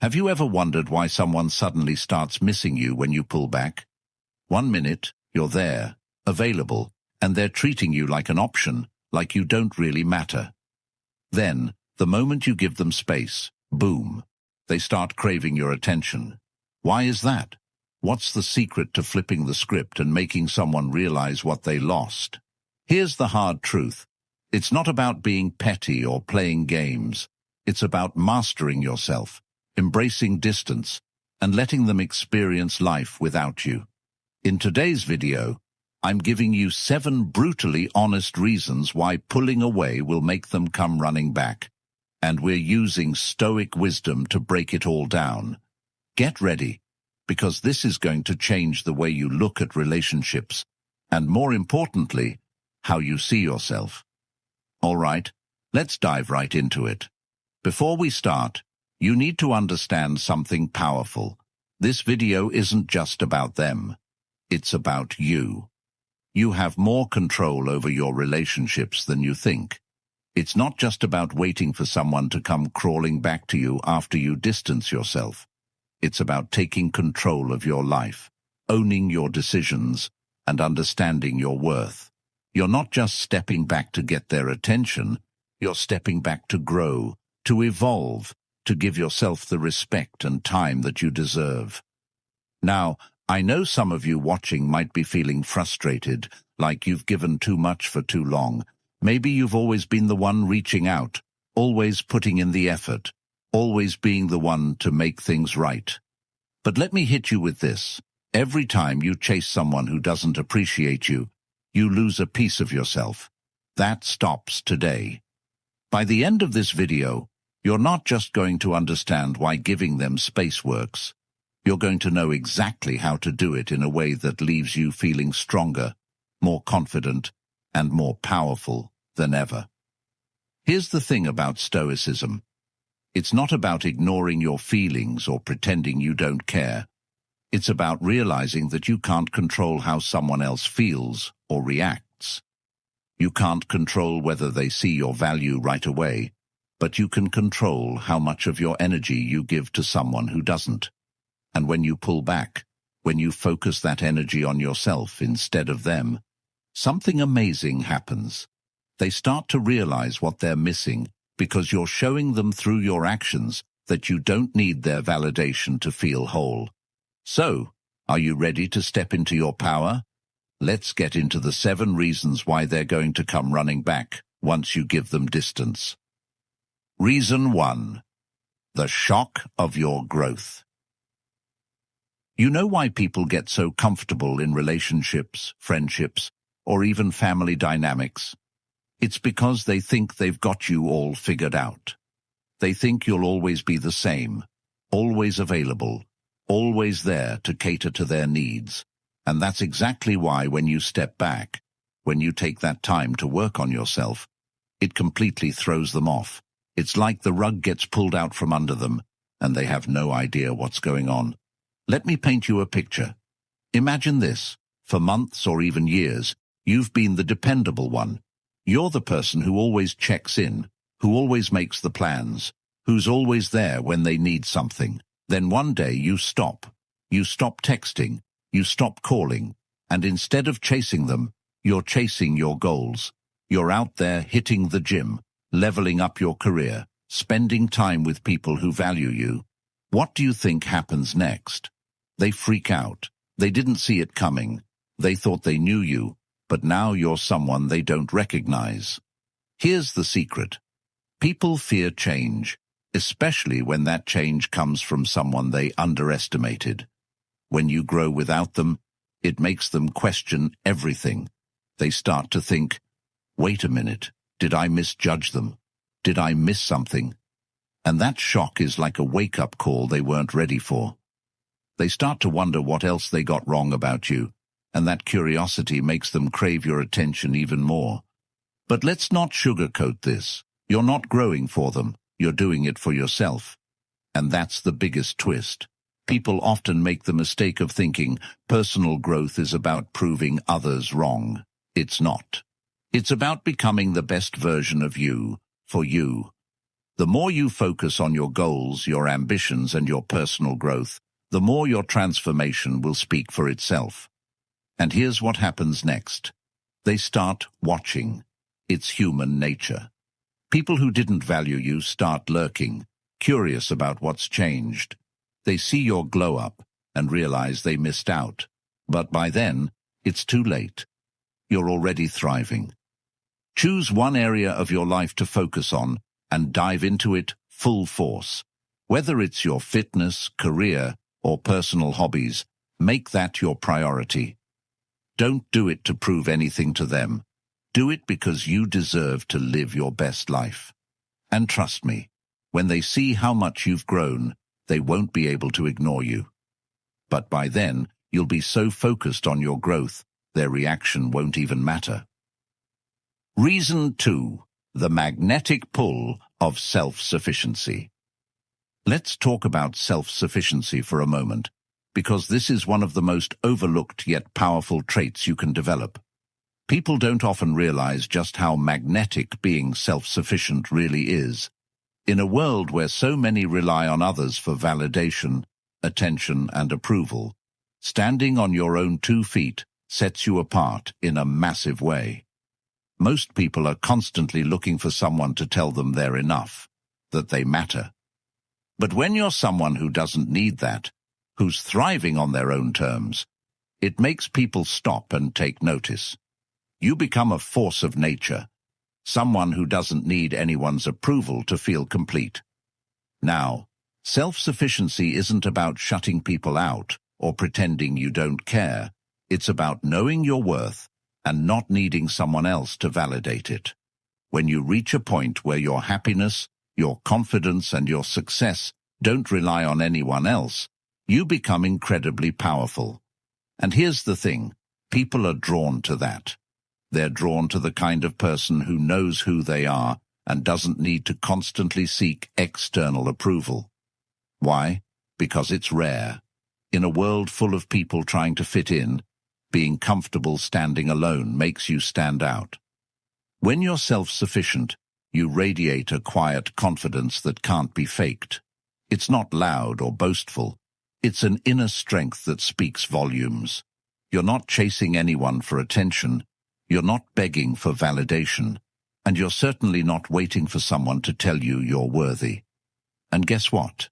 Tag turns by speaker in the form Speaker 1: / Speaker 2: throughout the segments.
Speaker 1: Have you ever wondered why someone suddenly starts missing you when you pull back? 1 minute, you're there, available, and they're treating you like an option, like you don't really matter. Then, the moment you give them space, boom, they start craving your attention. Why is that? What's the secret to flipping the script and making someone realize what they lost? Here's the hard truth. It's not about being petty or playing games. It's about mastering yourself, embracing distance, and letting them experience life without you. In today's video, I'm giving you 7 brutally honest reasons why pulling away will make them come running back. And we're using Stoic wisdom to break it all down. Get ready, because this is going to change the way you look at relationships, and more importantly, how you see yourself. All right, let's dive right into it. Before we start, you need to understand something powerful. This video isn't just about them. It's about you. You have more control over your relationships than you think. It's not just about waiting for someone to come crawling back to you after you distance yourself. It's about taking control of your life, owning your decisions, and understanding your worth. You're not just stepping back to get their attention, you're stepping back to grow, to evolve, to give yourself the respect and time that you deserve. Now, I know some of you watching might be feeling frustrated, like you've given too much for too long. Maybe you've always been the one reaching out, always putting in the effort, always being the one to make things right. But let me hit you with this. Every time you chase someone who doesn't appreciate you, you lose a piece of yourself. That stops today. By the end of this video, you're not just going to understand why giving them space works. You're going to know exactly how to do it in a way that leaves you feeling stronger, more confident, and more powerful than ever. Here's the thing about Stoicism. It's not about ignoring your feelings or pretending you don't care. It's about realizing that you can't control how someone else feels or reacts. You can't control whether they see your value right away, but you can control how much of your energy you give to someone who doesn't. And when you pull back, when you focus that energy on yourself instead of them, something amazing happens. They start to realize what they're missing because you're showing them through your actions that you don't need their validation to feel whole. So, are you ready to step into your power? Let's get into the 7 reasons why they're going to come running back once you give them distance. Reason 1. The shock of your growth. You know why people get so comfortable in relationships, friendships, or even family dynamics? It's because they think they've got you all figured out. They think you'll always be the same, always available, always there to cater to their needs. And that's exactly why when you step back, when you take that time to work on yourself, it completely throws them off. It's like the rug gets pulled out from under them, and they have no idea what's going on. Let me paint you a picture. Imagine this. For months or even years, you've been the dependable one. You're the person who always checks in, who always makes the plans, who's always there when they need something. Then one day you stop. You stop texting, you stop calling, and instead of chasing them, you're chasing your goals. You're out there hitting the gym, leveling up your career, spending time with people who value you. What do you think happens next? They freak out. They didn't see it coming. They thought they knew you, but now you're someone they don't recognize. Here's the secret. People fear change, especially when that change comes from someone they underestimated. When you grow without them, it makes them question everything. They start to think, wait a minute, did I misjudge them? Did I miss something? And that shock is like a wake-up call they weren't ready for. They start to wonder what else they got wrong about you, and that curiosity makes them crave your attention even more. But let's not sugarcoat this. You're not growing for them, you're doing it for yourself. And that's the biggest twist. People often make the mistake of thinking personal growth is about proving others wrong. It's not. It's about becoming the best version of you, for you. The more you focus on your goals, your ambitions, and your personal growth, the more your transformation will speak for itself. And here's what happens next. They start watching. It's human nature. People who didn't value you start lurking, curious about what's changed. They see your glow up and realize they missed out. But by then, it's too late. You're already thriving. Choose one area of your life to focus on and dive into it full force. Whether it's your fitness, career, or personal hobbies, make that your priority. Don't do it to prove anything to them. Do it because you deserve to live your best life. And trust me, when they see how much you've grown, they won't be able to ignore you. But by then, you'll be so focused on your growth, their reaction won't even matter. Reason 2. The magnetic pull of self-sufficiency. Let's talk about self-sufficiency for a moment, because this is one of the most overlooked yet powerful traits you can develop. People don't often realize just how magnetic being self-sufficient really is. In a world where so many rely on others for validation, attention, and approval, standing on your own 2 feet sets you apart in a massive way. Most people are constantly looking for someone to tell them they're enough, that they matter. But when you're someone who doesn't need that, who's thriving on their own terms, it makes people stop and take notice. You become a force of nature, someone who doesn't need anyone's approval to feel complete. Now, self-sufficiency isn't about shutting people out or pretending you don't care. It's about knowing your worth and not needing someone else to validate it. When you reach a point where your happiness, your confidence, and your success don't rely on anyone else, you become incredibly powerful. And here's the thing, people are drawn to that. They're drawn to the kind of person who knows who they are and doesn't need to constantly seek external approval. Why? Because it's rare. In a world full of people trying to fit in, being comfortable standing alone makes you stand out. When you're self-sufficient, you radiate a quiet confidence that can't be faked. It's not loud or boastful. It's an inner strength that speaks volumes. You're not chasing anyone for attention. You're not begging for validation. And you're certainly not waiting for someone to tell you you're worthy. And guess what?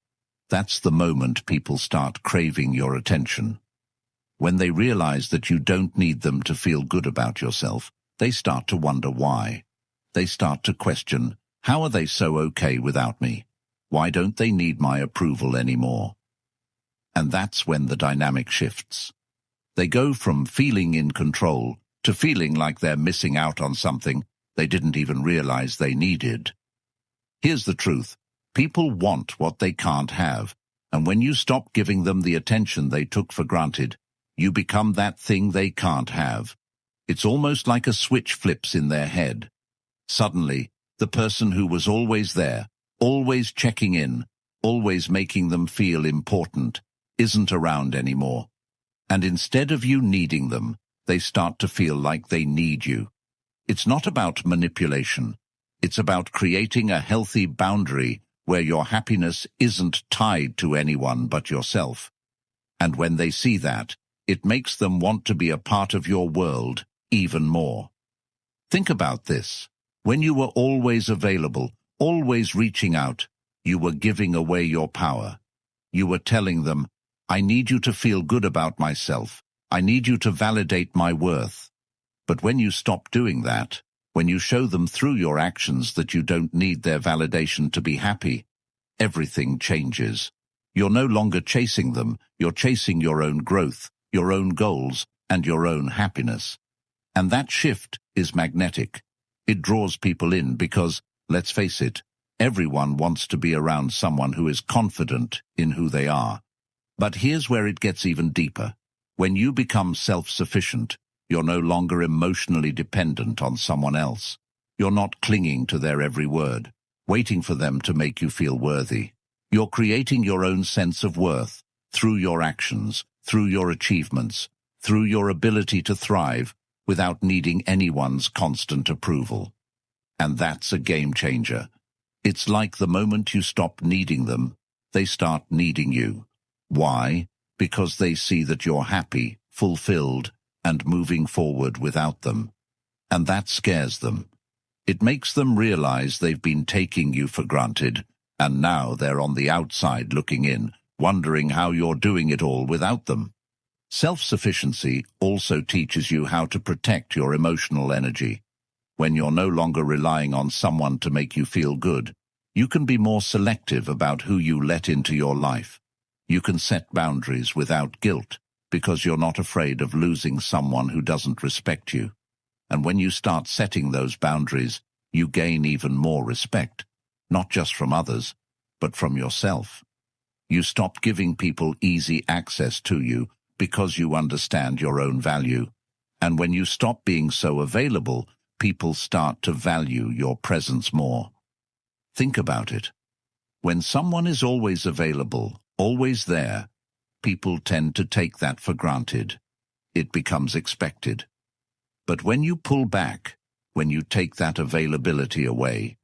Speaker 1: That's the moment people start craving your attention. When they realize that you don't need them to feel good about yourself, they start to wonder why. They start to question, how are they so okay without me? Why don't they need my approval anymore? And that's when the dynamic shifts. They go from feeling in control to feeling like they're missing out on something they didn't even realize they needed. Here's the truth. People want what they can't have, and when you stop giving them the attention they took for granted, you become that thing they can't have. It's almost like a switch flips in their head. Suddenly, the person who was always there, always checking in, always making them feel important, isn't around anymore. And instead of you needing them, they start to feel like they need you. It's not about manipulation. It's about creating a healthy boundary where your happiness isn't tied to anyone but yourself. And when they see that, it makes them want to be a part of your world even more. Think about this. When you were always available, always reaching out, you were giving away your power. You were telling them, I need you to feel good about myself. I need you to validate my worth. But when you stop doing that, when you show them through your actions that you don't need their validation to be happy, everything changes. You're no longer chasing them, you're chasing your own growth, your own goals, and your own happiness. And that shift is magnetic. It draws people in because, let's face it, everyone wants to be around someone who is confident in who they are. But here's where it gets even deeper. When you become self-sufficient, you're no longer emotionally dependent on someone else. You're not clinging to their every word, waiting for them to make you feel worthy. You're creating your own sense of worth through your actions, through your achievements, through your ability to thrive without needing anyone's constant approval. And that's a game changer. It's like the moment you stop needing them, they start needing you. Why? Because they see that you're happy, fulfilled, and moving forward without them. And that scares them. It makes them realize they've been taking you for granted, and now they're on the outside looking in, wondering how you're doing it all without them. Self-sufficiency also teaches you how to protect your emotional energy. When you're no longer relying on someone to make you feel good, you can be more selective about who you let into your life. You can set boundaries without guilt, because you're not afraid of losing someone who doesn't respect you. And when you start setting those boundaries, you gain even more respect, not just from others, but from yourself. You stop giving people easy access to you because you understand your own value. And when you stop being so available, people start to value your presence more. Think about it. When someone is always available, always there, people tend to take that for granted. It becomes expected. But when you pull back, when you take that availability away,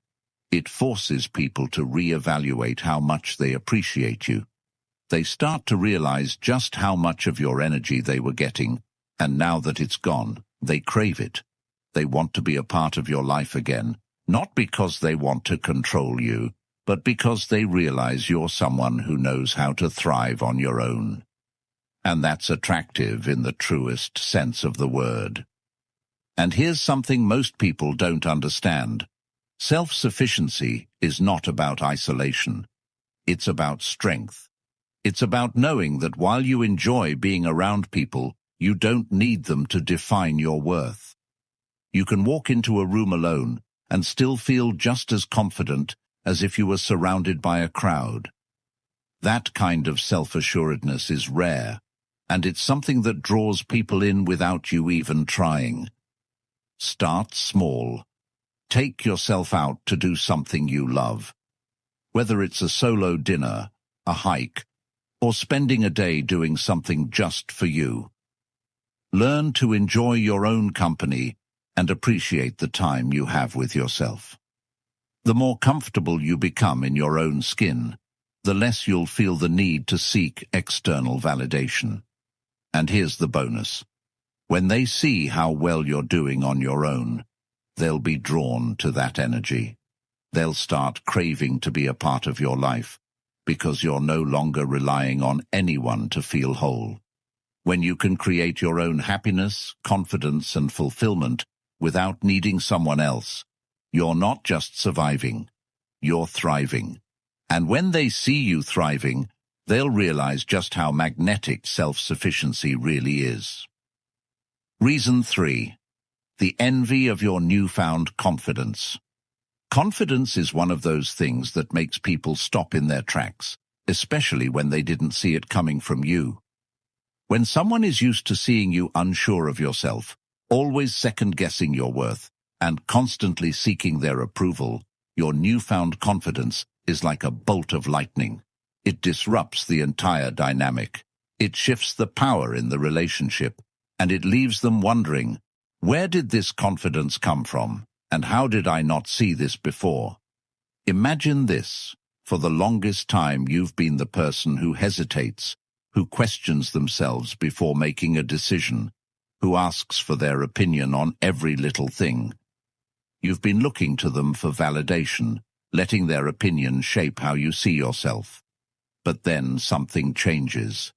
Speaker 1: it forces people to reevaluate how much they appreciate you. They start to realize just how much of your energy they were getting, and now that it's gone, they crave it. They want to be a part of your life again, not because they want to control you, but because they realize you're someone who knows how to thrive on your own. And that's attractive in the truest sense of the word. And here's something most people don't understand. Self-sufficiency is not about isolation. It's about strength. It's about knowing that while you enjoy being around people, you don't need them to define your worth. You can walk into a room alone and still feel just as confident as if you were surrounded by a crowd. That kind of self-assuredness is rare, and it's something that draws people in without you even trying. Start small. Take yourself out to do something you love. Whether it's a solo dinner, a hike, or spending a day doing something just for you. Learn to enjoy your own company and appreciate the time you have with yourself. The more comfortable you become in your own skin, the less you'll feel the need to seek external validation. And here's the bonus. When they see how well you're doing on your own, they'll be drawn to that energy. They'll start craving to be a part of your life, because you're no longer relying on anyone to feel whole. When you can create your own happiness, confidence, and fulfillment without needing someone else, you're not just surviving, you're thriving. And when they see you thriving, they'll realize just how magnetic self-sufficiency really is. Reason 3. The envy of your newfound confidence. Confidence is one of those things that makes people stop in their tracks, especially when they didn't see it coming from you. When someone is used to seeing you unsure of yourself, always second-guessing your worth, and constantly seeking their approval, your newfound confidence is like a bolt of lightning. It disrupts the entire dynamic. It shifts the power in the relationship, and it leaves them wondering, where did this confidence come from, and how did I not see this before? Imagine this. For the longest time you've been the person who hesitates, who questions themselves before making a decision, who asks for their opinion on every little thing. You've been looking to them for validation, letting their opinion shape how you see yourself. But then something changes.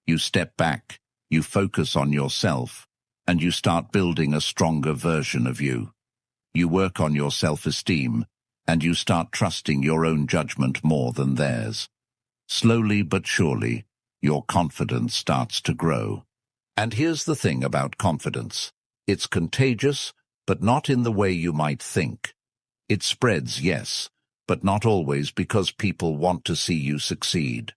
Speaker 1: You step back, you focus on yourself, and you start building a stronger version of you. You work on your self-esteem, and you start trusting your own judgment more than theirs. Slowly but surely, your confidence starts to grow. And here's the thing about confidence. It's contagious, but not in the way you might think. It spreads, yes, but not always because people want to see you succeed.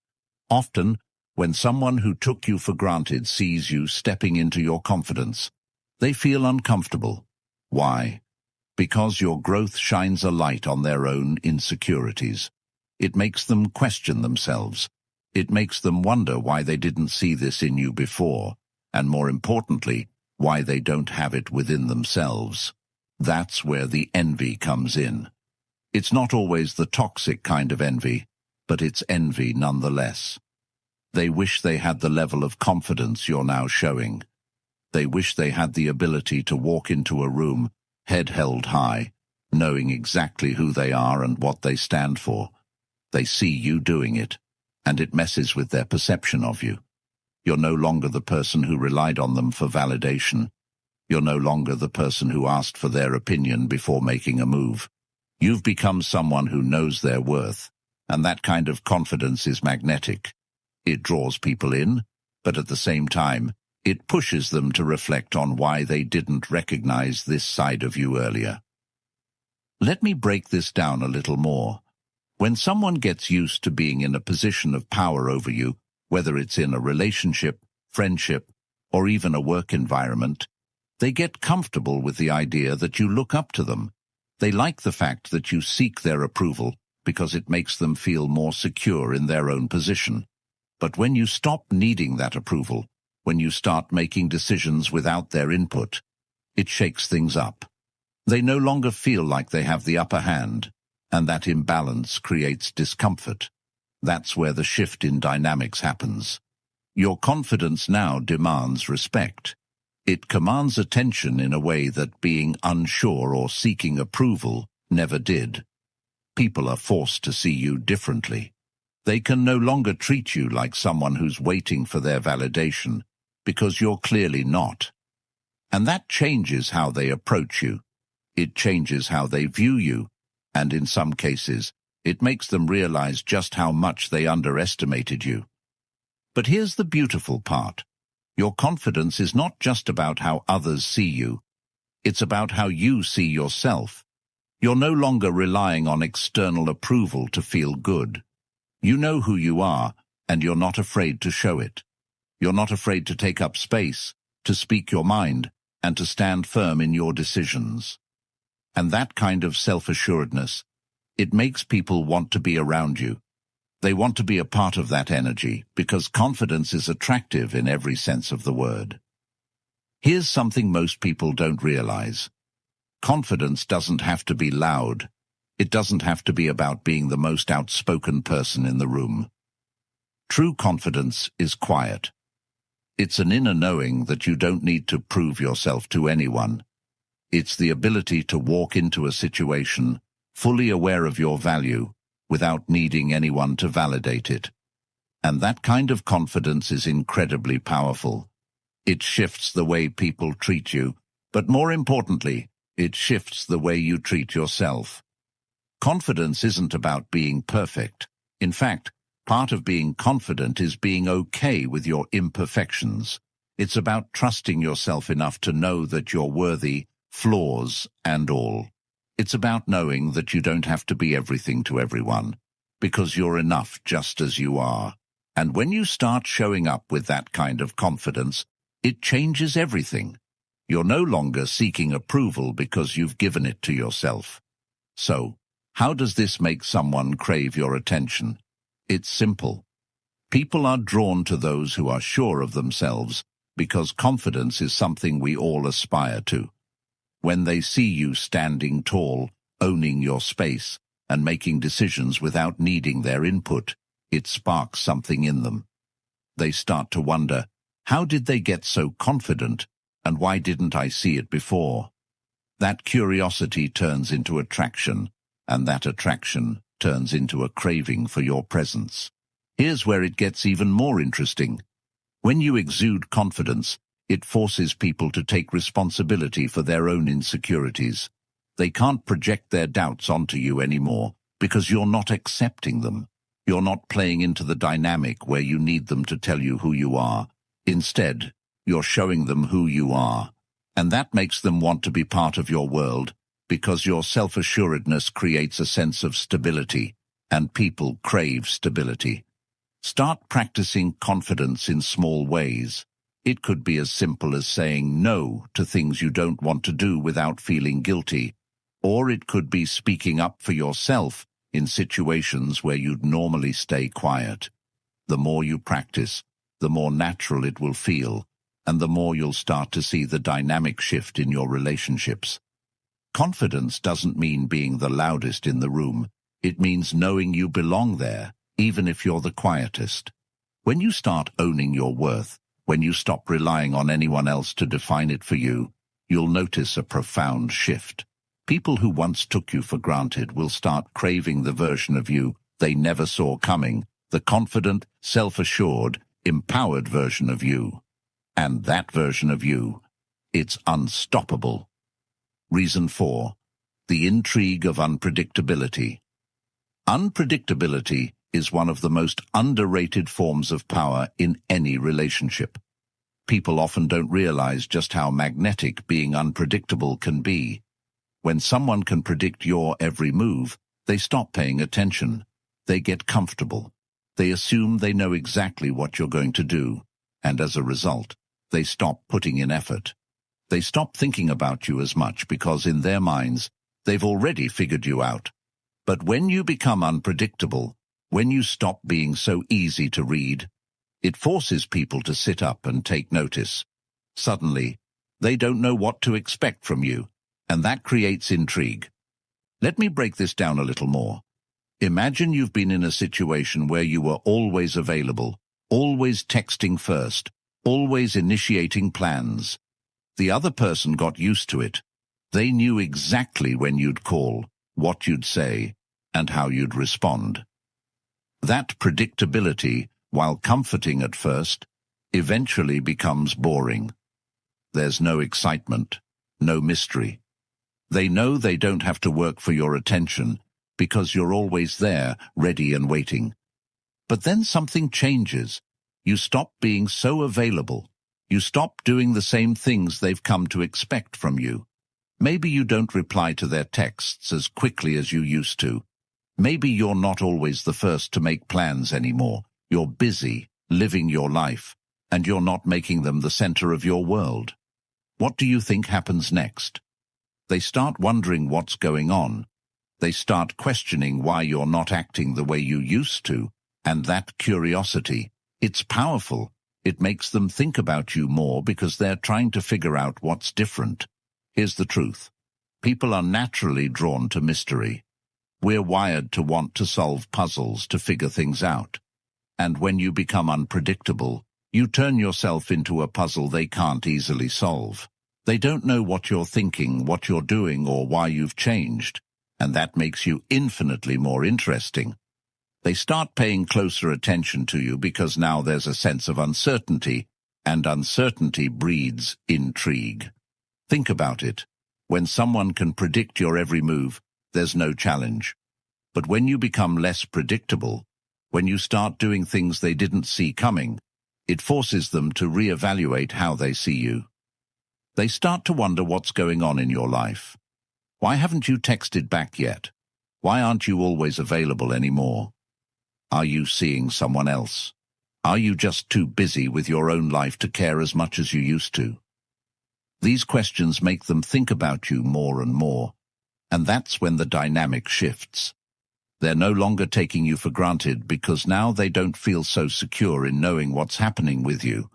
Speaker 1: Often, when someone who took you for granted sees you stepping into your confidence, they feel uncomfortable. Why? Because your growth shines a light on their own insecurities. It makes them question themselves. It makes them wonder why they didn't see this in you before, and more importantly, why they don't have it within themselves. That's where the envy comes in. It's not always the toxic kind of envy, but it's envy nonetheless. They wish they had the level of confidence you're now showing. They wish they had the ability to walk into a room, head held high, knowing exactly who they are and what they stand for. They see you doing it, and it messes with their perception of you. You're no longer the person who relied on them for validation. You're no longer the person who asked for their opinion before making a move. You've become someone who knows their worth, and that kind of confidence is magnetic. It draws people in, but at the same time, it pushes them to reflect on why they didn't recognize this side of you earlier. Let me break this down a little more. When someone gets used to being in a position of power over you, whether it's in a relationship, friendship, or even a work environment, they get comfortable with the idea that you look up to them. They like the fact that you seek their approval because it makes them feel more secure in their own position. But when you stop needing that approval, when you start making decisions without their input, it shakes things up. They no longer feel like they have the upper hand, and that imbalance creates discomfort. That's where the shift in dynamics happens. Your confidence now demands respect. It commands attention in a way that being unsure or seeking approval never did. People are forced to see you differently. They can no longer treat you like someone who's waiting for their validation, because you're clearly not. And that changes how they approach you. It changes how they view you, and in some cases, it makes them realize just how much they underestimated you. But here's the beautiful part. Your confidence is not just about how others see you. It's about how you see yourself. You're no longer relying on external approval to feel good. You know who you are, and you're not afraid to show it. You're not afraid to take up space, to speak your mind, and to stand firm in your decisions. And that kind of self-assuredness, it makes people want to be around you. They want to be a part of that energy because confidence is attractive in every sense of the word. Here's something most people don't realize. Confidence doesn't have to be loud. It doesn't have to be about being the most outspoken person in the room. True confidence is quiet. It's an inner knowing that you don't need to prove yourself to anyone. It's the ability to walk into a situation, fully aware of your value, without needing anyone to validate it. And that kind of confidence is incredibly powerful. It shifts the way people treat you, but more importantly, it shifts the way you treat yourself. Confidence isn't about being perfect. In fact, part of being confident is being okay with your imperfections. It's about trusting yourself enough to know that you're worthy, flaws and all. It's about knowing that you don't have to be everything to everyone, because you're enough just as you are. And when you start showing up with that kind of confidence, it changes everything. You're no longer seeking approval because you've given it to yourself. So, how does this make someone crave your attention? It's simple. People are drawn to those who are sure of themselves because confidence is something we all aspire to. When they see you standing tall, owning your space, and making decisions without needing their input, it sparks something in them. They start to wonder, how did they get so confident, and why didn't I see it before? That curiosity turns into attraction, and that attraction turns into a craving for your presence. Here's where it gets even more interesting. When you exude confidence, it forces people to take responsibility for their own insecurities. They can't project their doubts onto you anymore because you're not accepting them. You're not playing into the dynamic where you need them to tell you who you are. Instead, you're showing them who you are. And that makes them want to be part of your world because your self-assuredness creates a sense of stability, and people crave stability. Start practicing confidence in small ways. It could be as simple as saying no to things you don't want to do without feeling guilty, or it could be speaking up for yourself in situations where you'd normally stay quiet. The more you practice, the more natural it will feel, and the more you'll start to see the dynamic shift in your relationships. Confidence doesn't mean being the loudest in the room. It means knowing you belong there, even if you're the quietest. When you start owning your worth, when you stop relying on anyone else to define it for you, you'll notice a profound shift. People who once took you for granted will start craving the version of you they never saw coming, the confident, self-assured, empowered version of you. And that version of you, it's unstoppable. Reason 4. The intrigue of unpredictability. Unpredictability is one of the most underrated forms of power in any relationship. People often don't realize just how magnetic being unpredictable can be. When someone can predict your every move, they stop paying attention. They get comfortable. They assume they know exactly what you're going to do, and as a result, they stop putting in effort. They stop thinking about you as much because in their minds, they've already figured you out. But when you become unpredictable, when you stop being so easy to read, it forces people to sit up and take notice. Suddenly, they don't know what to expect from you, and that creates intrigue. Let me break this down a little more. Imagine you've been in a situation where you were always available, always texting first, always initiating plans. The other person got used to it. They knew exactly when you'd call, what you'd say, and how you'd respond. That predictability, while comforting at first, eventually becomes boring. There's no excitement, no mystery. They know they don't have to work for your attention because you're always there, ready and waiting. But then something changes. You stop being so available. You stop doing the same things they've come to expect from you. Maybe you don't reply to their texts as quickly as you used to. Maybe you're not always the first to make plans anymore. You're busy, living your life, and you're not making them the center of your world. What do you think happens next? They start wondering what's going on. They start questioning why you're not acting the way you used to, and that curiosity, it's powerful. It makes them think about you more because they're trying to figure out what's different. Here's the truth. People are naturally drawn to mystery. We're wired to want to solve puzzles, to figure things out. And when you become unpredictable, you turn yourself into a puzzle they can't easily solve. They don't know what you're thinking, what you're doing, or why you've changed, and that makes you infinitely more interesting. They start paying closer attention to you because now there's a sense of uncertainty, and uncertainty breeds intrigue. Think about it. When someone can predict your every move, there's no challenge. But when you become less predictable, when you start doing things they didn't see coming, it forces them to reevaluate how they see you. They start to wonder what's going on in your life. Why haven't you texted back yet? Why aren't you always available anymore? Are you seeing someone else? Are you just too busy with your own life to care as much as you used to? These questions make them think about you more and more, and that's when the dynamic shifts. They're no longer taking you for granted because now they don't feel so secure in knowing what's happening with you.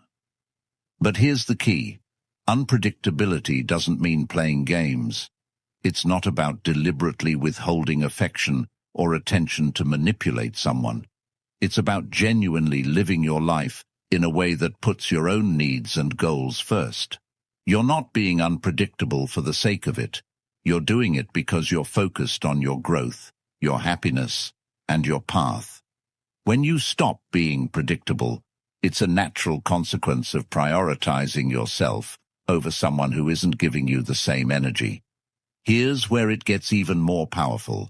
Speaker 1: But here's the key. Unpredictability doesn't mean playing games. It's not about deliberately withholding affection or attention to manipulate someone. It's about genuinely living your life in a way that puts your own needs and goals first. You're not being unpredictable for the sake of it. You're doing it because you're focused on your growth, your happiness, and your path. When you stop being predictable, it's a natural consequence of prioritizing yourself over someone who isn't giving you the same energy. Here's where it gets even more powerful.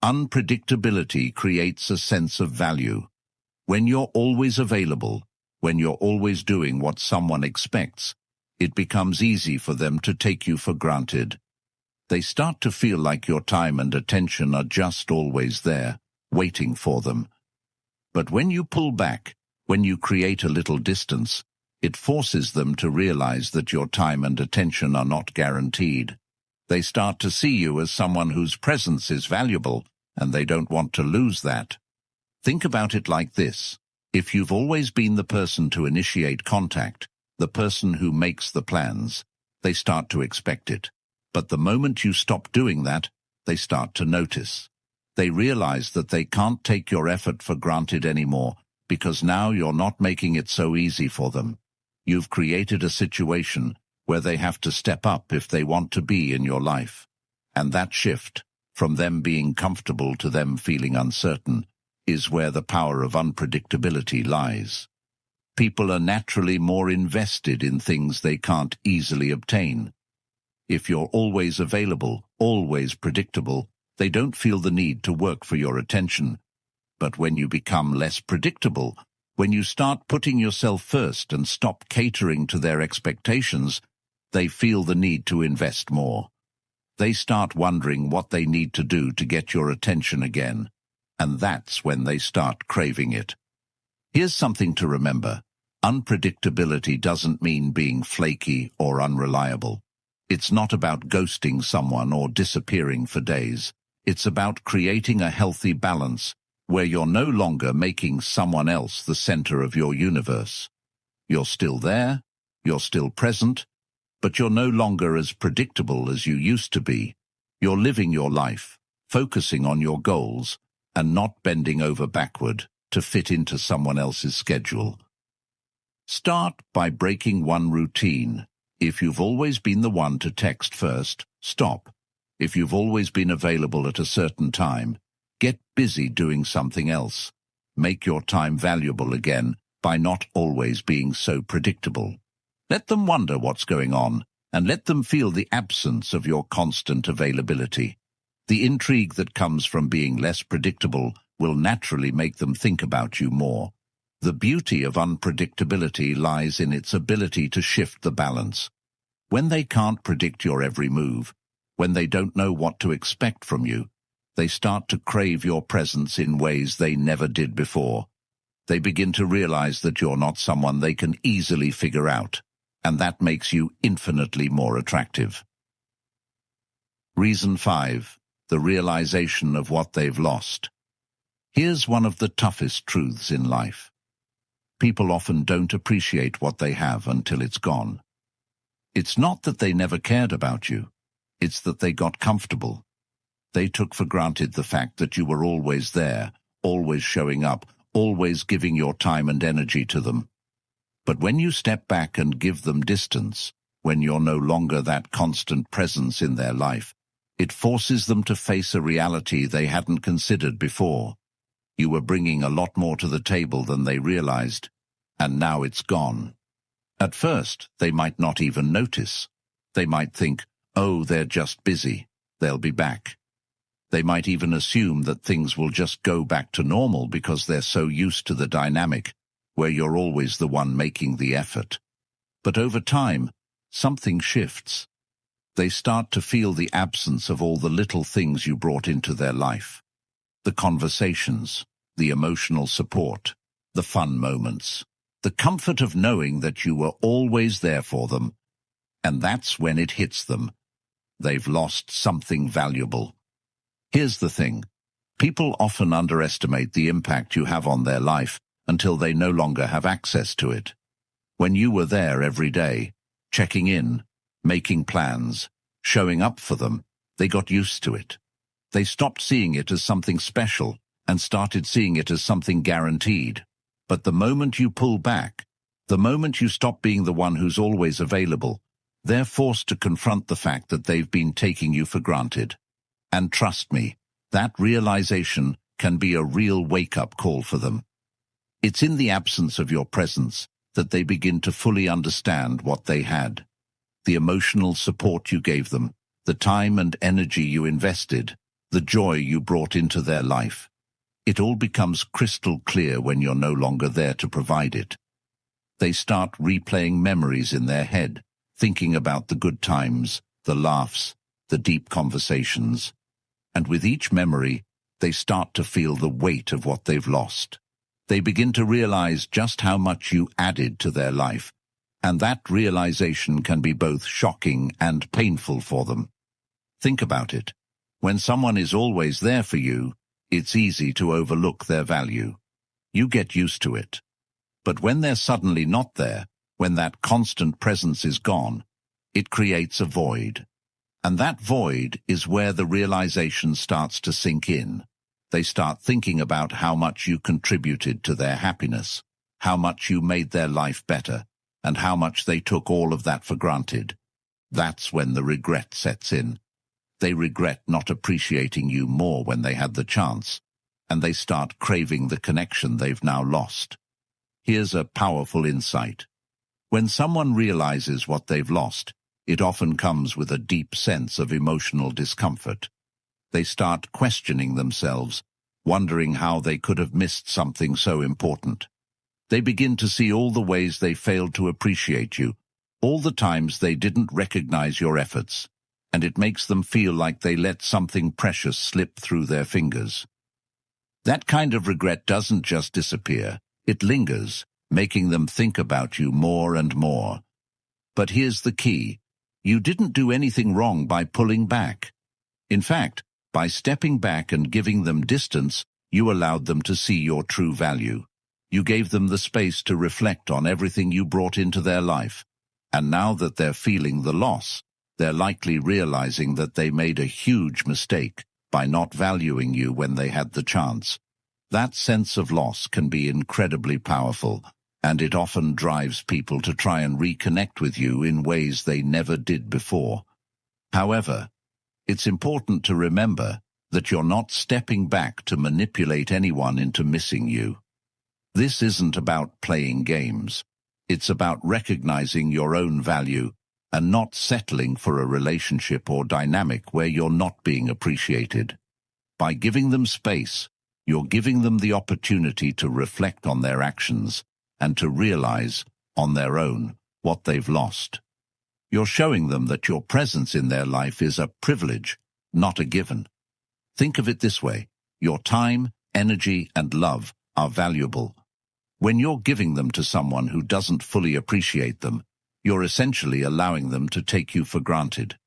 Speaker 1: Unpredictability creates a sense of value. When you're always available, when you're always doing what someone expects, it becomes easy for them to take you for granted. They start to feel like your time and attention are just always there, waiting for them. But when you pull back, when you create a little distance, it forces them to realize that your time and attention are not guaranteed. They start to see you as someone whose presence is valuable, and they don't want to lose that. Think about it like this. If you've always been the person to initiate contact, the person who makes the plans, they start to expect it. But the moment you stop doing that, they start to notice. They realize that they can't take your effort for granted anymore, because now you're not making it so easy for them. You've created a situation where they have to step up if they want to be in your life. And that shift, from them being comfortable to them feeling uncertain, is where the power of unpredictability lies. People are naturally more invested in things they can't easily obtain. If you're always available, always predictable, they don't feel the need to work for your attention. But when you become less predictable, when you start putting yourself first and stop catering to their expectations, they feel the need to invest more. They start wondering what they need to do to get your attention again, and that's when they start craving it. Here's something to remember. Unpredictability doesn't mean being flaky or unreliable. It's not about ghosting someone or disappearing for days. It's about creating a healthy balance where you're no longer making someone else the center of your universe. You're still there, you're still present, but you're no longer as predictable as you used to be. You're living your life, focusing on your goals, and not bending over backward to fit into someone else's schedule. Start by breaking one routine. If you've always been the one to text first, stop. If you've always been available at a certain time, get busy doing something else. Make your time valuable again by not always being so predictable. Let them wonder what's going on, and let them feel the absence of your constant availability. The intrigue that comes from being less predictable will naturally make them think about you more. The beauty of unpredictability lies in its ability to shift the balance. When they can't predict your every move, when they don't know what to expect from you, they start to crave your presence in ways they never did before. They begin to realize that you're not someone they can easily figure out, and that makes you infinitely more attractive. Reason 5. The realization of what they've lost. Here's one of the toughest truths in life. People often don't appreciate what they have until it's gone. It's not that they never cared about you. It's that they got comfortable. They took for granted the fact that you were always there, always showing up, always giving your time and energy to them. But when you step back and give them distance, when you're no longer that constant presence in their life, it forces them to face a reality they hadn't considered before. You were bringing a lot more to the table than they realized, and now it's gone. At first, they might not even notice. They might think, oh, they're just busy. They'll be back. They might even assume that things will just go back to normal because they're so used to the dynamic, where you're always the one making the effort. But over time, something shifts. They start to feel the absence of all the little things you brought into their life. The conversations, the emotional support, the fun moments, the comfort of knowing that you were always there for them. And that's when it hits them. They've lost something valuable. Here's the thing. People often underestimate the impact you have on their life until they no longer have access to it. When you were there every day, checking in, making plans, showing up for them, they got used to it. They stopped seeing it as something special and started seeing it as something guaranteed. But the moment you pull back, the moment you stop being the one who's always available, they're forced to confront the fact that they've been taking you for granted. And trust me, that realization can be a real wake-up call for them. It's in the absence of your presence that they begin to fully understand what they had. The emotional support you gave them, the time and energy you invested, the joy you brought into their life. It all becomes crystal clear when you're no longer there to provide it. They start replaying memories in their head, thinking about the good times, the laughs, the deep conversations. And with each memory, they start to feel the weight of what they've lost. They begin to realize just how much you added to their life, and that realization can be both shocking and painful for them. Think about it. When someone is always there for you, it's easy to overlook their value. You get used to it. But when they're suddenly not there, when that constant presence is gone, it creates a void. And that void is where the realization starts to sink in. They start thinking about how much you contributed to their happiness, how much you made their life better, and how much they took all of that for granted. That's when the regret sets in. They regret not appreciating you more when they had the chance, and they start craving the connection they've now lost. Here's a powerful insight. When someone realizes what they've lost, it often comes with a deep sense of emotional discomfort. They start questioning themselves, wondering how they could have missed something so important. They begin to see all the ways they failed to appreciate you, all the times they didn't recognize your efforts, and it makes them feel like they let something precious slip through their fingers. That kind of regret doesn't just disappear, it lingers, making them think about you more and more. But here's the key. You didn't do anything wrong by pulling back. In fact, by stepping back and giving them distance, you allowed them to see your true value. You gave them the space to reflect on everything you brought into their life. And now that they're feeling the loss, they're likely realizing that they made a huge mistake by not valuing you when they had the chance. That sense of loss can be incredibly powerful, and it often drives people to try and reconnect with you in ways they never did before. However, it's important to remember that you're not stepping back to manipulate anyone into missing you. This isn't about playing games. It's about recognizing your own value and not settling for a relationship or dynamic where you're not being appreciated. By giving them space, you're giving them the opportunity to reflect on their actions and to realize, on their own, what they've lost. You're showing them that your presence in their life is a privilege, not a given. Think of it this way. Your time, energy, and love are valuable. When you're giving them to someone who doesn't fully appreciate them, you're essentially allowing them to take you for granted.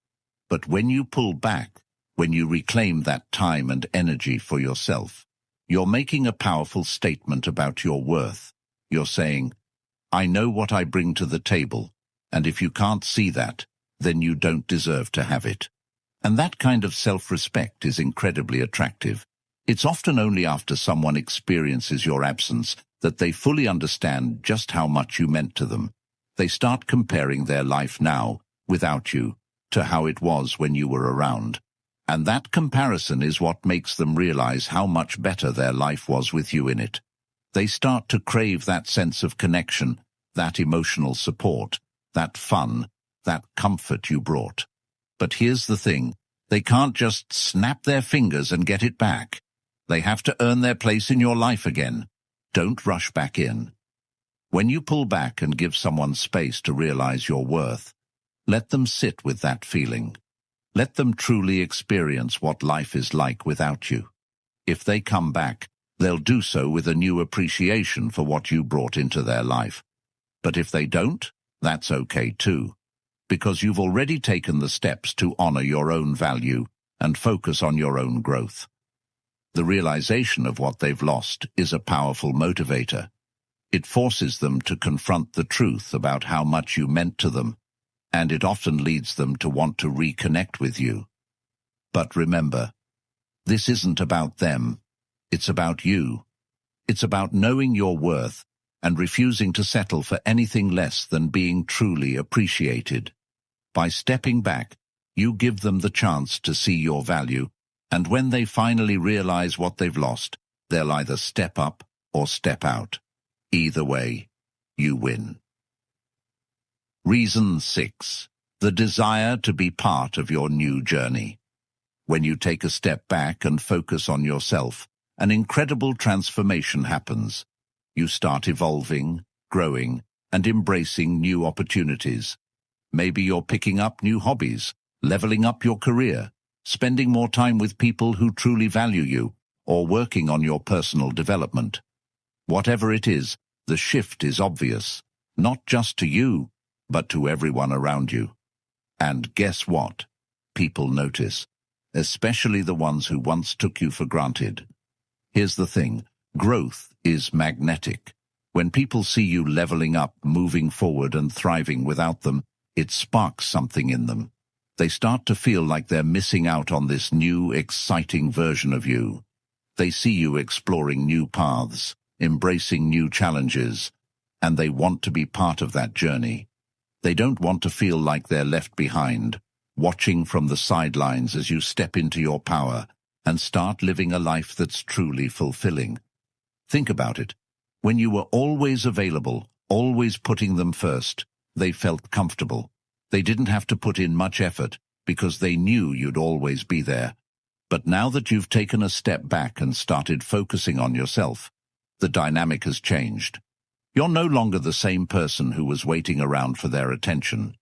Speaker 1: But when you pull back, when you reclaim that time and energy for yourself, you're making a powerful statement about your worth. You're saying, I know what I bring to the table, and if you can't see that, then you don't deserve to have it. And that kind of self-respect is incredibly attractive. It's often only after someone experiences your absence that they fully understand just how much you meant to them. They start comparing their life now, without you, to how it was when you were around. And that comparison is what makes them realize how much better their life was with you in it. They start to crave that sense of connection, that emotional support, that fun, that comfort you brought. But here's the thing, they can't just snap their fingers and get it back. They have to earn their place in your life again. Don't rush back in. When you pull back and give someone space to realize your worth, let them sit with that feeling. Let them truly experience what life is like without you. If they come back, they'll do so with a new appreciation for what you brought into their life. But if they don't, that's okay too, because you've already taken the steps to honor your own value and focus on your own growth. The realization of what they've lost is a powerful motivator. It forces them to confront the truth about how much you meant to them, and it often leads them to want to reconnect with you. But remember, this isn't about them. It's about you. It's about knowing your worth and refusing to settle for anything less than being truly appreciated. By stepping back, you give them the chance to see your value, and when they finally realize what they've lost, they'll either step up or step out. Either way, you win. Reason 6. The desire to be part of your new journey. When you take a step back and focus on yourself, an incredible transformation happens. You start evolving, growing, and embracing new opportunities. Maybe you're picking up new hobbies, leveling up your career, spending more time with people who truly value you, or working on your personal development. Whatever it is, the shift is obvious, not just to you, but to everyone around you. And guess what? People notice, especially the ones who once took you for granted. Here's the thing, growth is magnetic. When people see you leveling up, moving forward and thriving without them, it sparks something in them. They start to feel like they're missing out on this new, exciting version of you. They see you exploring new paths, embracing new challenges, and they want to be part of that journey. They don't want to feel like they're left behind, watching from the sidelines as you step into your power and start living a life that's truly fulfilling. Think about it. When you were always available, always putting them first, they felt comfortable. They didn't have to put in much effort because they knew you'd always be there. But now that you've taken a step back and started focusing on yourself, the dynamic has changed. You're no longer the same person who was waiting around for their attention.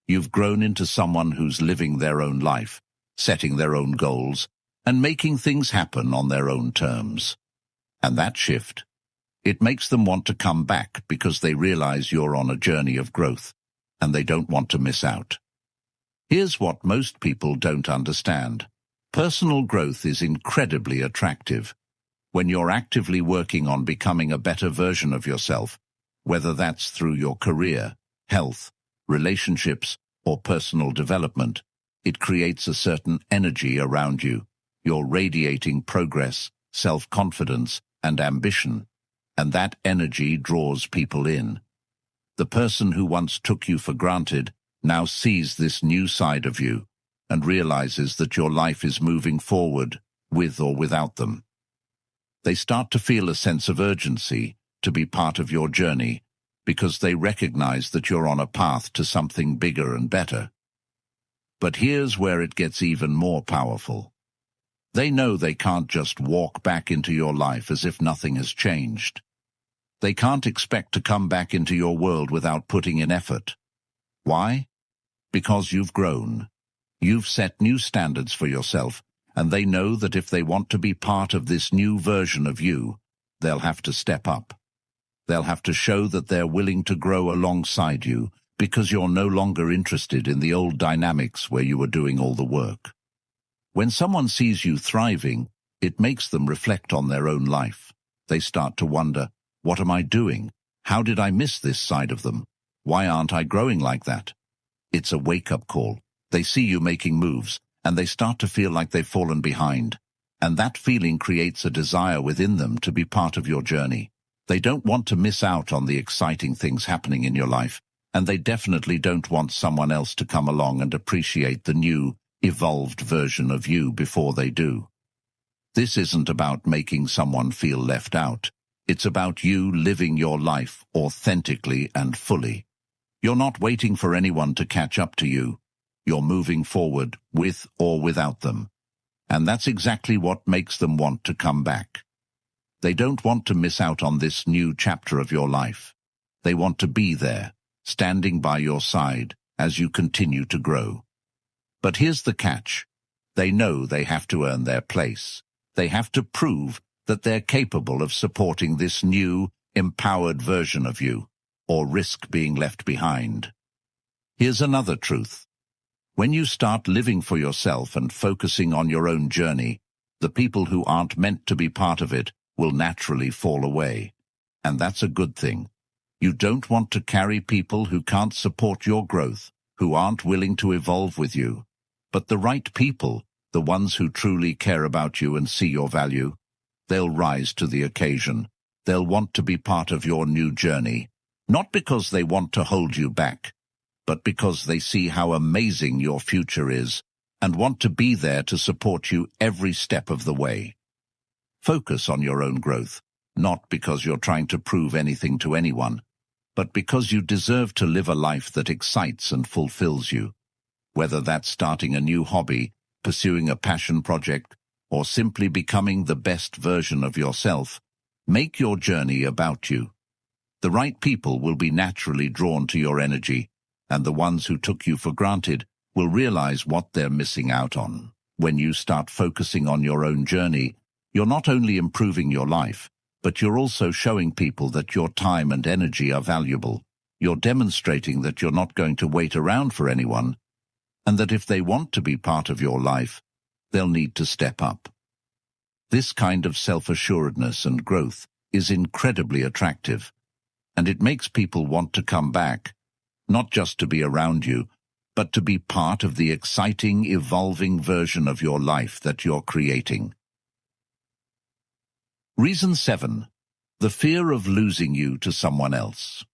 Speaker 1: You've grown into someone who's living their own life, setting their own goals, and making things happen on their own terms. And that shift, it makes them want to come back because they realize you're on a journey of growth, and they don't want to miss out. Here's what most people don't understand. Personal growth is incredibly attractive. When you're actively working on becoming a better version of yourself, whether that's through your career, health, relationships, or personal development, it creates a certain energy around you. You're radiating progress, self-confidence, and ambition, and that energy draws people in. The person who once took you for granted now sees this new side of you and realizes that your life is moving forward with or without them. They start to feel a sense of urgency to be part of your journey because they recognize that you're on a path to something bigger and better. But here's where it gets even more powerful. They know they can't just walk back into your life as if nothing has changed. They can't expect to come back into your world without putting in effort. Why? Because you've grown. You've set new standards for yourself, and they know that if they want to be part of this new version of you, they'll have to step up. They'll have to show that they're willing to grow alongside you because you're no longer interested in the old dynamics where you were doing all the work. When someone sees you thriving, it makes them reflect on their own life. They start to wonder, what am I doing? How did I miss this side of them? Why aren't I growing like that? It's a wake-up call. They see you making moves, and they start to feel like they've fallen behind. And that feeling creates a desire within them to be part of your journey. They don't want to miss out on the exciting things happening in your life, and they definitely don't want someone else to come along and appreciate the new, evolved version of you before they do. This isn't about making someone feel left out. It's about you living your life authentically and fully. You're not waiting for anyone to catch up to you. You're moving forward with or without them. And that's exactly what makes them want to come back. They don't want to miss out on this new chapter of your life. They want to be there, standing by your side as you continue to grow. But here's the catch. They know they have to earn their place. They have to prove that they're capable of supporting this new, empowered version of you, or risk being left behind. Here's another truth. When you start living for yourself and focusing on your own journey, the people who aren't meant to be part of it will naturally fall away. And that's a good thing. You don't want to carry people who can't support your growth, who aren't willing to evolve with you. But the right people, the ones who truly care about you and see your value, they'll rise to the occasion. They'll want to be part of your new journey, not because they want to hold you back, but because they see how amazing your future is and want to be there to support you every step of the way. Focus on your own growth, not because you're trying to prove anything to anyone, but because you deserve to live a life that excites and fulfills you. Whether that's starting a new hobby, pursuing a passion project, or simply becoming the best version of yourself, make your journey about you. The right people will be naturally drawn to your energy, and the ones who took you for granted will realize what they're missing out on. When you start focusing on your own journey, you're not only improving your life, but you're also showing people that your time and energy are valuable. You're demonstrating that you're not going to wait around for anyone, and that if they want to be part of your life, they'll need to step up. This kind of self-assuredness and growth is incredibly attractive, and it makes people want to come back, not just to be around you, but to be part of the exciting, evolving version of your life that you're creating. Reason 7. The fear of losing you to someone else.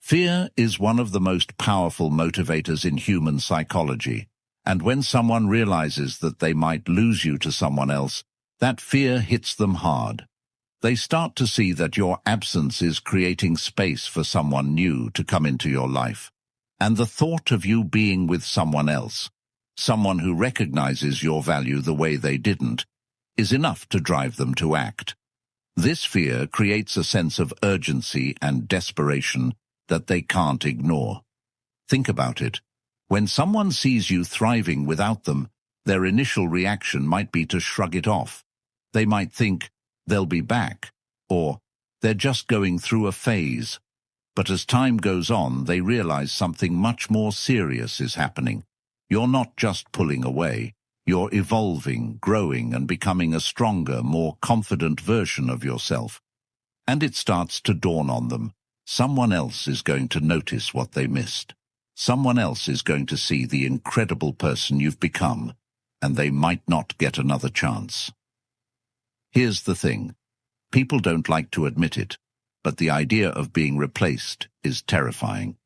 Speaker 1: Fear is one of the most powerful motivators in human psychology, and when someone realizes that they might lose you to someone else, that fear hits them hard. They start to see that your absence is creating space for someone new to come into your life, and the thought of you being with someone else, someone who recognizes your value the way they didn't, is enough to drive them to act. This fear creates a sense of urgency and desperation that they can't ignore. Think about it. When someone sees you thriving without them, their initial reaction might be to shrug it off. They might think, they'll be back, or they're just going through a phase. But as time goes on, they realize something much more serious is happening. You're not just pulling away. You're evolving, growing, and becoming a stronger, more confident version of yourself. And it starts to dawn on them. Someone else is going to notice what they missed. Someone else is going to see the incredible person you've become, and they might not get another chance. Here's the thing. People don't like to admit it, but the idea of being replaced is terrifying,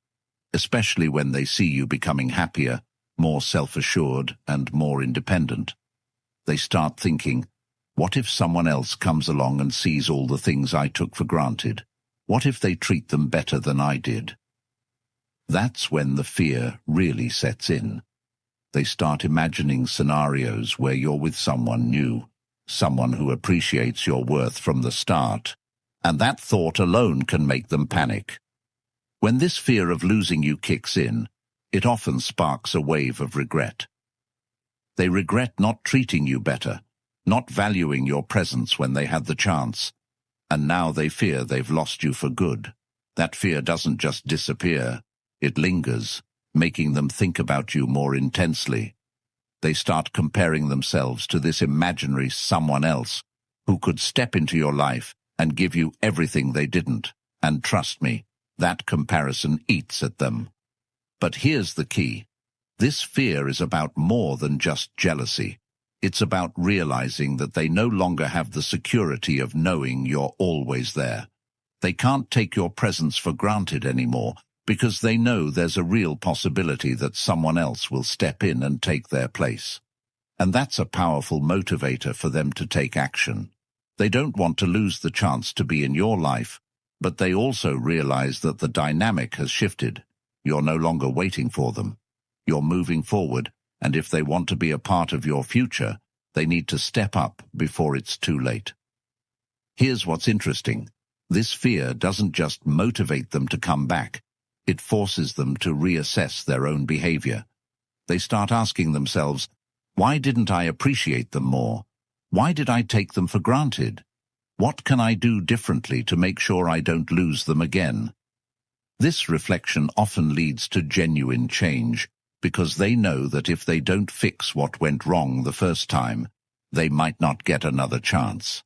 Speaker 1: especially when they see you becoming happier, more self-assured, and more independent. They start thinking, what if someone else comes along and sees all the things I took for granted? What if they treat them better than I did? That's when the fear really sets in. They start imagining scenarios where you're with someone new, someone who appreciates your worth from the start, and that thought alone can make them panic. When this fear of losing you kicks in, it often sparks a wave of regret. They regret not treating you better, not valuing your presence when they had the chance, and now they fear they've lost you for good. That fear doesn't just disappear, it lingers, making them think about you more intensely. They start comparing themselves to this imaginary someone else who could step into your life and give you everything they didn't. And trust me, that comparison eats at them. But here's the key. This fear is about more than just jealousy. It's about realizing that they no longer have the security of knowing you're always there. They can't take your presence for granted anymore because they know there's a real possibility that someone else will step in and take their place. And that's a powerful motivator for them to take action. They don't want to lose the chance to be in your life, but they also realize that the dynamic has shifted. You're no longer waiting for them. You're moving forward, and if they want to be a part of your future, they need to step up before it's too late. Here's what's interesting. This fear doesn't just motivate them to come back. It forces them to reassess their own behavior. They start asking themselves, why didn't I appreciate them more? Why did I take them for granted? What can I do differently to make sure I don't lose them again? This reflection often leads to genuine change, because they know that if they don't fix what went wrong the first time, they might not get another chance.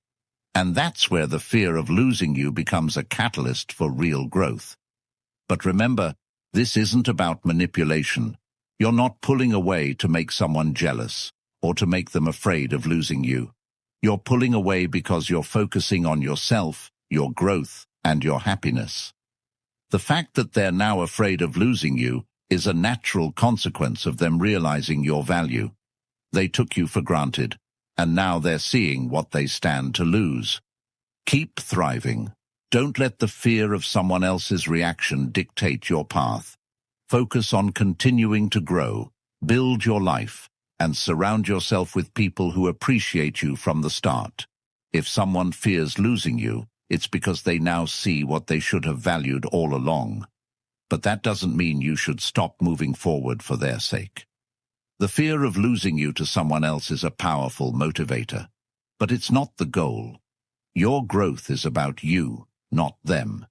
Speaker 1: And that's where the fear of losing you becomes a catalyst for real growth. But remember, this isn't about manipulation. You're not pulling away to make someone jealous or to make them afraid of losing you. You're pulling away because you're focusing on yourself, your growth, and your happiness. The fact that they're now afraid of losing you is a natural consequence of them realizing your value. They took you for granted, and now they're seeing what they stand to lose. Keep thriving. Don't let the fear of someone else's reaction dictate your path. Focus on continuing to grow, build your life, and surround yourself with people who appreciate you from the start. If someone fears losing you, it's because they now see what they should have valued all along. But that doesn't mean you should stop moving forward for their sake. The fear of losing you to someone else is a powerful motivator, but it's not the goal. Your growth is about you, not them.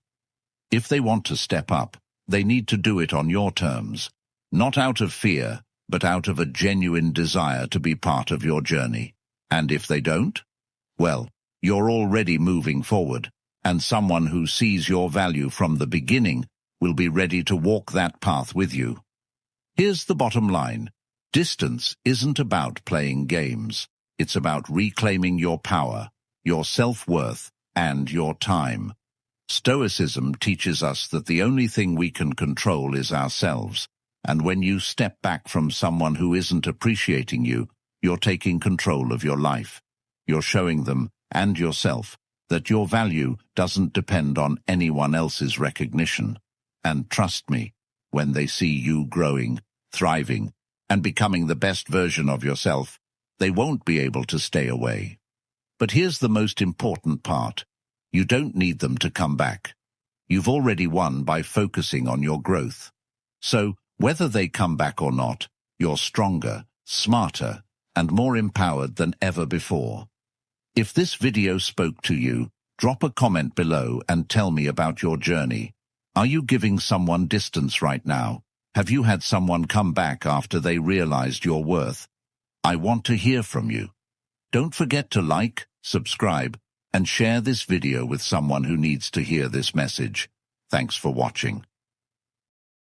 Speaker 1: If they want to step up, they need to do it on your terms, not out of fear, but out of a genuine desire to be part of your journey. And if they don't, well, you're already moving forward, and someone who sees your value from the beginning will be ready to walk that path with you. Here's the bottom line. Distance isn't about playing games. It's about reclaiming your power, your self-worth, and your time. Stoicism teaches us that the only thing we can control is ourselves, and when you step back from someone who isn't appreciating you, you're taking control of your life. You're showing them, and yourself, that your value doesn't depend on anyone else's recognition. And trust me, when they see you growing, thriving, and becoming the best version of yourself, they won't be able to stay away. But here's the most important part. You don't need them to come back. You've already won by focusing on your growth. So, whether they come back or not, you're stronger, smarter, and more empowered than ever before. If this video spoke to you, drop a comment below and tell me about your journey. Are you giving someone distance right now? Have you had someone come back after they realized your worth? I want to hear from you. Don't forget to like, subscribe, and share this video with someone who needs to hear this message. Thanks for watching.